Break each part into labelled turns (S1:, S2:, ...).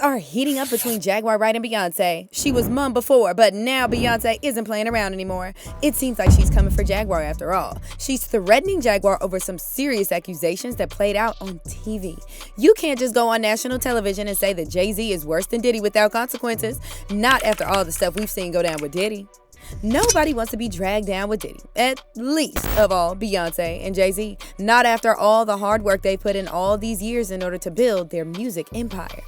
S1: are heating up between Jaguar Wright and Beyonce. She was mum before, but now Beyonce isn't playing around anymore. It seems like she's coming for Jaguar after all. She's threatening Jaguar over some serious accusations that played out on TV. You can't just go on national television and say that Jay-Z is worse than Diddy without consequences. Not after all the stuff we've seen go down with Diddy. Nobody wants to be dragged down with Diddy, at least of all Beyonce and Jay-Z. Not after all the hard work they put in all these years in order to build their music empire.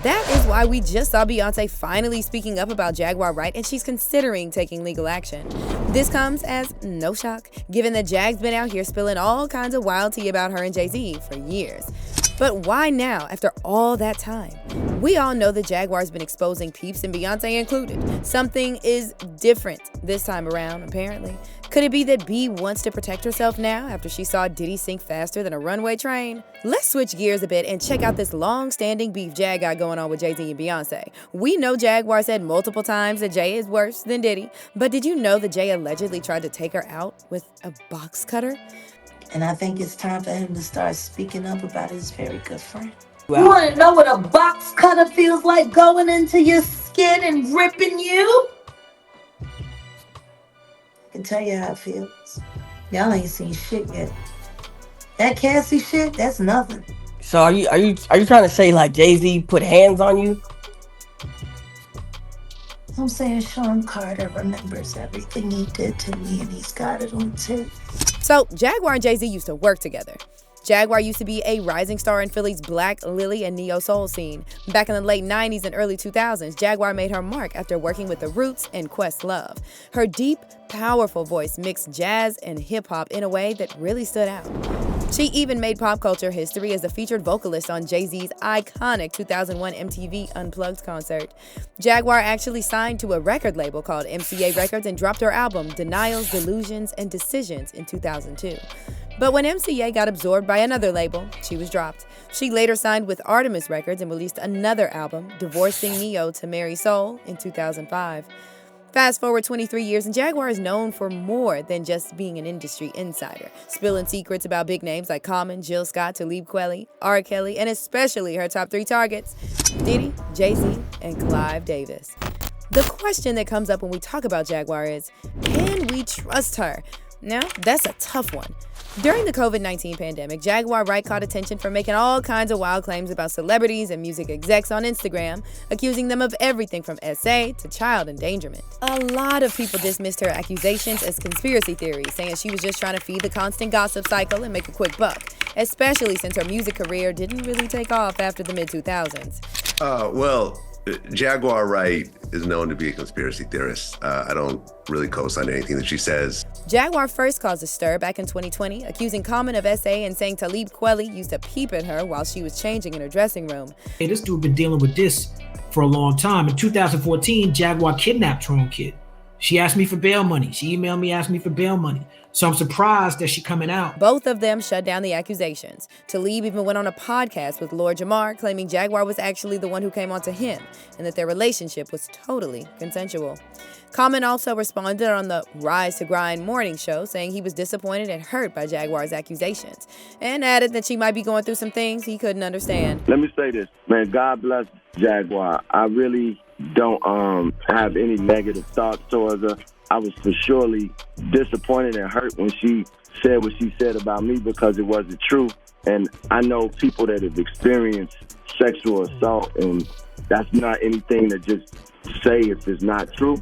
S1: That is why we just saw Beyonce finally speaking up about Jaguar Wright, and she's considering taking legal action. This comes as no shock, given that Jag's been out here spilling all kinds of wild tea about her and Jay-Z for years. But why now, after all that time? We all know that Jaguar's been exposing peeps, and Beyonce included. Something is different this time around, apparently. Could it be that B wants to protect herself now after she saw Diddy sink faster than a runway train? Let's switch gears a bit and check out this long-standing beef Jag got going on with JayZ and Beyonce. We know Jaguar said multiple times that Jay is worse than Diddy, but did you know that Jay allegedly tried to take her out with a box cutter?
S2: And I think it's time for him to start speaking up about his very good friend.
S3: Wow.
S2: You want to know what a box cutter feels like going into your skin and ripping you? I can tell you how it feels. Y'all ain't seen shit yet. That Cassie shit, that's nothing.
S3: So are you trying to say like Jay-Z put hands on you?
S2: I'm saying Sean Carter remembers everything he did to me, and he's got it on tape.
S1: So, Jaguar and Jay-Z used to work together. Jaguar used to be a rising star in Philly's Black, Lily, and neo-soul scene. Back in the late 90s and early 2000s, Jaguar made her mark after working with The Roots and Questlove. Her deep, powerful voice mixed jazz and hip-hop in a way that really stood out. She even made pop culture history as a featured vocalist on Jay-Z's iconic 2001 MTV Unplugged concert. Jaguar actually signed to a record label called MCA Records and dropped her album Denials, Delusions, and Decisions in 2002. But when MCA got absorbed by another label, she was dropped. She later signed with Artemis Records and released another album, Divorcing Neo to Marry Soul, in 2005. Fast forward 23 years, and Jaguar is known for more than just being an industry insider, spilling secrets about big names like Common, Jill Scott, Talib Kweli, R. Kelly, and especially her top three targets, Diddy, Jay-Z, and Clive Davis. The question that comes up when we talk about Jaguar is, can we trust her? Now, that's a tough one. During the COVID-19 pandemic, Jaguar Wright caught attention for making all kinds of wild claims about celebrities and music execs on Instagram, accusing them of everything from SA to child endangerment. A lot of people dismissed her accusations as conspiracy theories, saying she was just trying to feed the constant gossip cycle and make a quick buck, especially since her music career didn't really take off after the mid-2000s.
S4: Jaguar Wright is known to be a conspiracy theorist. I don't really co-sign anything that she says.
S1: Jaguar first caused a stir back in 2020, accusing Common of SA and saying Talib Kweli used to peep at her while she was changing in her dressing room.
S5: Hey, this dude been dealing with this for a long time. In 2014, Jaguar kidnapped her own kid. She asked me for bail money. She emailed me, asked me for bail money. So I'm surprised that she coming out.
S1: Both of them shut down the accusations. Talib even went on a podcast with Lord Jamar, claiming Jaguar was actually the one who came onto him, and that their relationship was totally consensual. Common also responded on the Rise to Grind morning show, saying he was disappointed and hurt by Jaguar's accusations, and added that she might be going through some things he couldn't understand.
S6: Let me say this, man, God bless Jaguar. I really don't have any negative thoughts towards her. I was for surely disappointed and hurt when she said what she said about me because it wasn't true. And I know people that have experienced sexual assault, and that's not anything to just say if it's not true.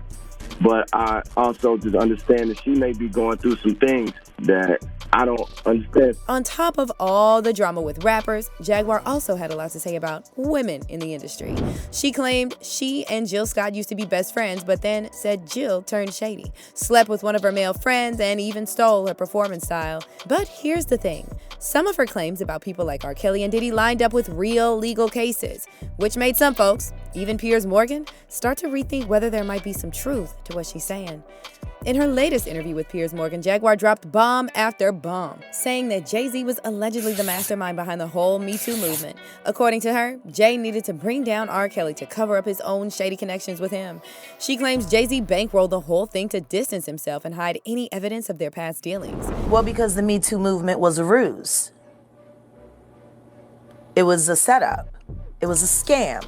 S6: But I also just understand that she may be going through some things that I don't understand.
S1: On top of all the drama with rappers, Jaguar also had a lot to say about women in the industry. She claimed she and Jill Scott used to be best friends, but then said Jill turned shady, slept with one of her male friends, and even stole her performance style. But here's the thing. Some of her claims about people like R. Kelly and Diddy lined up with real legal cases, which made some folks, even Piers Morgan, start to rethink whether there might be some truth to what she's saying. In her latest interview with Piers Morgan, Jaguar dropped bomb after bomb, saying that Jay-Z was allegedly the mastermind behind the whole Me Too movement. According to her, Jay needed to bring down R. Kelly to cover up his own shady connections with him. She claims Jay-Z bankrolled the whole thing to distance himself and hide any evidence of their past dealings.
S2: Well, because the Me Too movement was a ruse. It was a setup. It was a scam.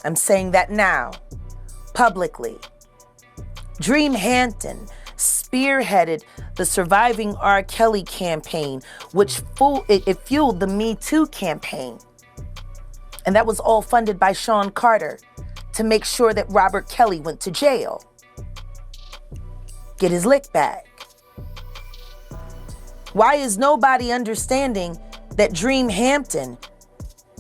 S2: I'm saying that now, publicly. Dream Hampton spearheaded the Surviving R. Kelly campaign, which fueled the Me Too campaign. And that was all funded by Sean Carter to make sure that Robert Kelly went to jail. Get his lick back. Why is nobody understanding that Dream Hampton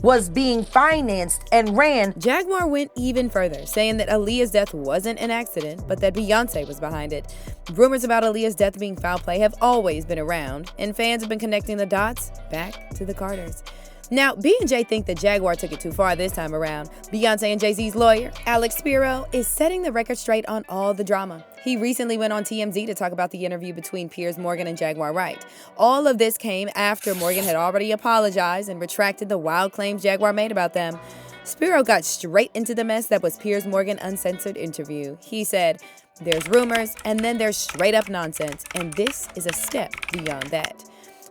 S2: was being financed and ran?
S1: Jaguar went even further, saying that Aaliyah's death wasn't an accident, but that Beyonce was behind it. Rumors about Aaliyah's death being foul play have always been around, and fans have been connecting the dots back to the Carters. Now, B and J think that Jaguar took it too far this time around. Beyonce and Jay-Z's lawyer, Alex Spiro, is setting the record straight on all the drama. He recently went on TMZ to talk about the interview between Piers Morgan and Jaguar Wright. All of this came after Morgan had already apologized and retracted the wild claims Jaguar made about them. Spiro got straight into the mess that was Piers Morgan's uncensored interview. He said, "There's rumors, and then there's straight up nonsense, and this is a step beyond that."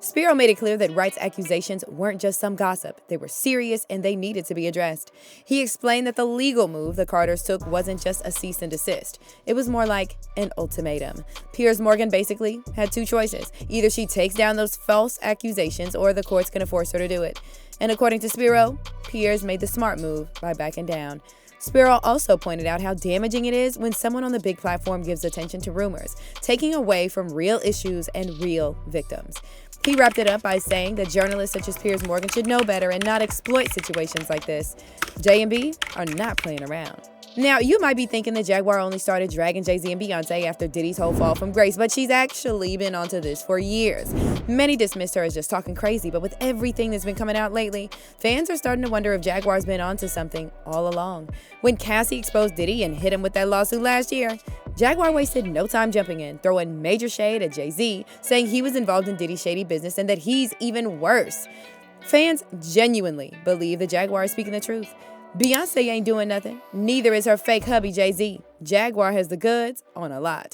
S1: Spiro made it clear that Wright's accusations weren't just some gossip. They were serious and they needed to be addressed. He explained that the legal move the Carters took wasn't just a cease and desist. It was more like an ultimatum. Piers Morgan basically had two choices. Either she takes down those false accusations or the court's going to force her to do it. And according to Spiro, Piers made the smart move by backing down. Spiro also pointed out how damaging it is when someone on the big platform gives attention to rumors, taking away from real issues and real victims. He wrapped it up by saying that journalists such as Piers Morgan should know better and not exploit situations like this. J and B are not playing around. Now, you might be thinking that Jaguar only started dragging JayZ and Beyonce after Diddy's whole fall from grace, but she's actually been onto this for years. Many dismissed her as just talking crazy, but with everything that's been coming out lately, fans are starting to wonder if Jaguar's been onto something all along. When Cassie exposed Diddy and hit him with that lawsuit last year, Jaguar wasted no time jumping in, throwing major shade at JayZ, saying he was involved in Diddy's shady business and that he's even worse. Fans genuinely believe that Jaguar is speaking the truth. Beyonce ain't doing nothing. Neither is her fake hubby, JayZ. Jaguar has the goods on a lot.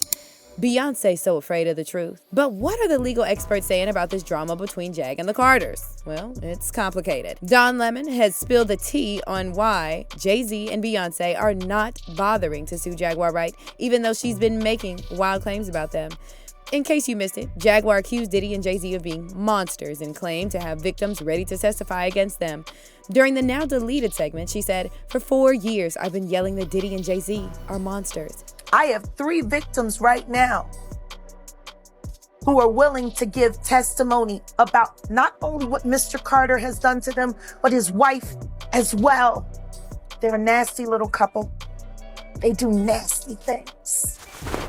S1: Beyonce's so afraid of the truth. But what are the legal experts saying about this drama between Jag and the Carters? Well, it's complicated. Don Lemon has spilled the tea on why JayZ and Beyonce are not bothering to sue Jaguar Wright, even though she's been making wild claims about them. In case you missed it, Jaguar accused Diddy and JayZ of being monsters and claimed to have victims ready to testify against them. During the now deleted segment, she said, "For 4 years, I've been yelling that Diddy and JayZ are monsters.
S2: I have 3 victims right now who are willing to give testimony about not only what Mr. Carter has done to them, but his wife as well. They're a nasty little couple. They do nasty things."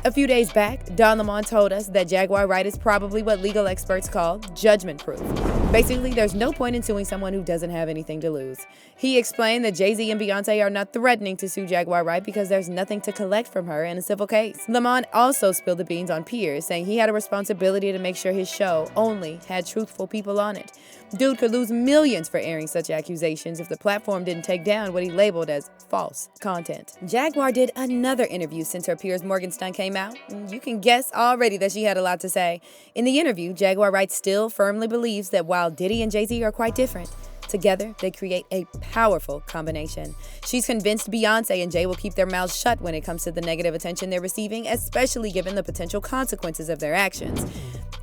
S1: A few days back, Don Lemon told us that Jaguar Wright is probably what legal experts call judgment-proof. Basically, there's no point in suing someone who doesn't have anything to lose. He explained that JayZ and Beyonce are not threatening to sue Jaguar Wright because there's nothing to collect from her in a civil case. Lemon also spilled the beans on Piers, saying he had a responsibility to make sure his show only had truthful people on it. Dude could lose millions for airing such accusations if the platform didn't take down what he labeled as false content. Jaguar did another interview since her Piers Morgan stunt came out. You can guess already that she had a lot to say. In the interview, Jaguar Wright still firmly believes that while Diddy and JayZ are quite different, together, they create a powerful combination. She's convinced Beyonce and Jay will keep their mouths shut when it comes to the negative attention they're receiving, especially given the potential consequences of their actions.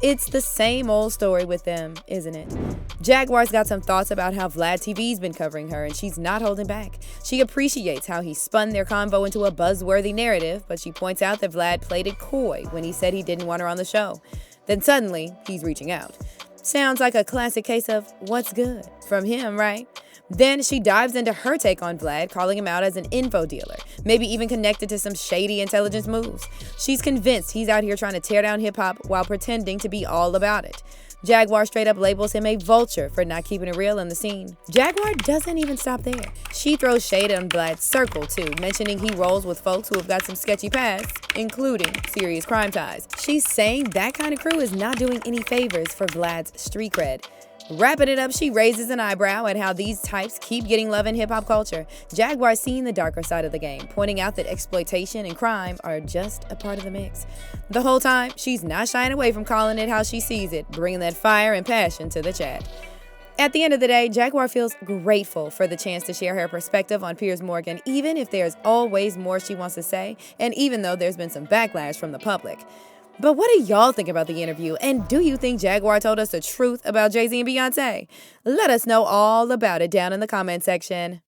S1: It's the same old story with them, isn't it? Jaguar's got some thoughts about how Vlad TV's been covering her, and she's not holding back. She appreciates how he spun their convo into a buzzworthy narrative, but she points out that Vlad played it coy when he said he didn't want her on the show. Then suddenly, he's reaching out. Sounds like a classic case of what's good from him, right? Then she dives into her take on Vlad, calling him out as an info dealer, maybe even connected to some shady intelligence moves. She's convinced he's out here trying to tear down hip-hop while pretending to be all about it. Jaguar straight up labels him a vulture for not keeping it real in the scene. Jaguar doesn't even stop there. She throws shade on Vlad's circle too, mentioning he rolls with folks who have got some sketchy pasts, including serious crime ties. She's saying that kind of crew is not doing any favors for Vlad's street cred. Wrapping it up, she raises an eyebrow at how these types keep getting love in hip-hop culture. Jaguar's seeing the darker side of the game, pointing out that exploitation and crime are just a part of the mix. The whole time, she's not shying away from calling it how she sees it, bringing that fire and passion to the chat. At the end of the day, Jaguar feels grateful for the chance to share her perspective on Piers Morgan, even if there's always more she wants to say, and even though there's been some backlash from the public. But what do y'all think about the interview? And do you think Jaguar told us the truth about JayZ and Beyonce? Let us know all about it down in the comment section.